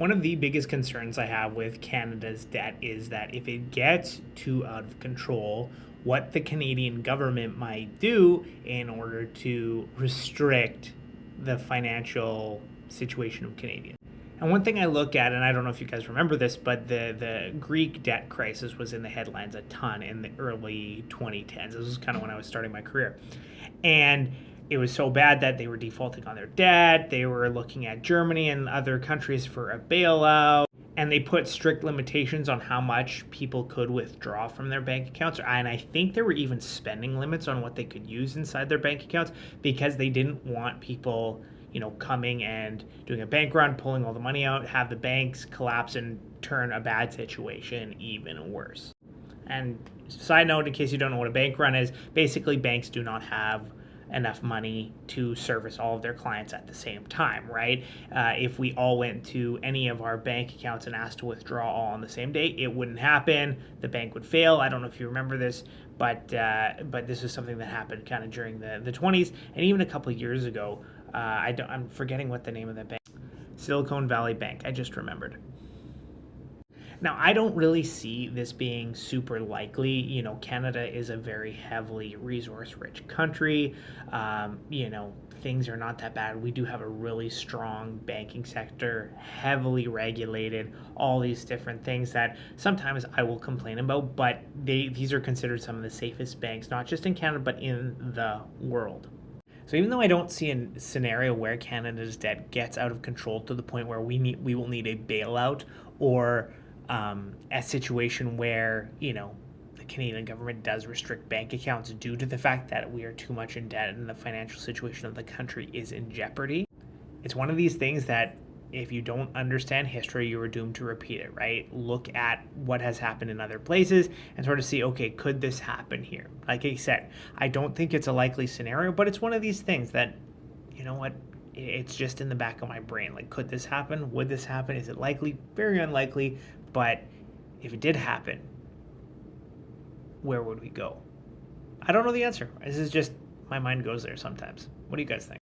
One of the biggest concerns I have with Canada's debt is that if it gets too out of control, what the Canadian government might do in order to restrict the financial situation of Canadians. And one thing I look at, and I don't know if you guys remember this, but the Greek debt crisis was in the headlines a ton in the early 2010s. This was kind of when I was starting my career. And it was so bad that they were defaulting on their debt. They were looking at Germany and other countries for a bailout. And they put strict limitations on how much people could withdraw from their bank accounts. And I think there were even spending limits on what they could use inside their bank accounts because they didn't want people, coming and doing a bank run, pulling all the money out, have the banks collapse and turn a bad situation even worse. And side note, in case you don't know what a bank run is, basically banks do not have enough money to service all of their clients at the same time, right? If we all went to any of our bank accounts and asked to withdraw all on the same day, it wouldn't happen. The bank would fail. I don't know if you remember this, but this is something that happened kind of during the 20s and even a couple of years ago. I'm forgetting what the name of the bank. Silicon Valley Bank. I just remembered. Now, I don't really see this being super likely. Canada is a very heavily resource-rich country. Things are not that bad. We do have a really strong banking sector, heavily regulated, all these different things that sometimes I will complain about, but these are considered some of the safest banks, not just in Canada, but in the world. So even though I don't see a scenario where Canada's debt gets out of control to the point where we will need a bailout or a situation where, the Canadian government does restrict bank accounts due to the fact that we are too much in debt and the financial situation of the country is in jeopardy. It's one of these things that if you don't understand history, you are doomed to repeat it, right? Look at what has happened in other places and sort of see, okay, could this happen here? Like I said, I don't think it's a likely scenario, but it's one of these things that, it's just in the back of my brain. Like, could this happen? Would this happen? Is it likely? Very unlikely. But if it did happen, where would we go? I don't know the answer. This is just, my mind goes there sometimes. What do you guys think?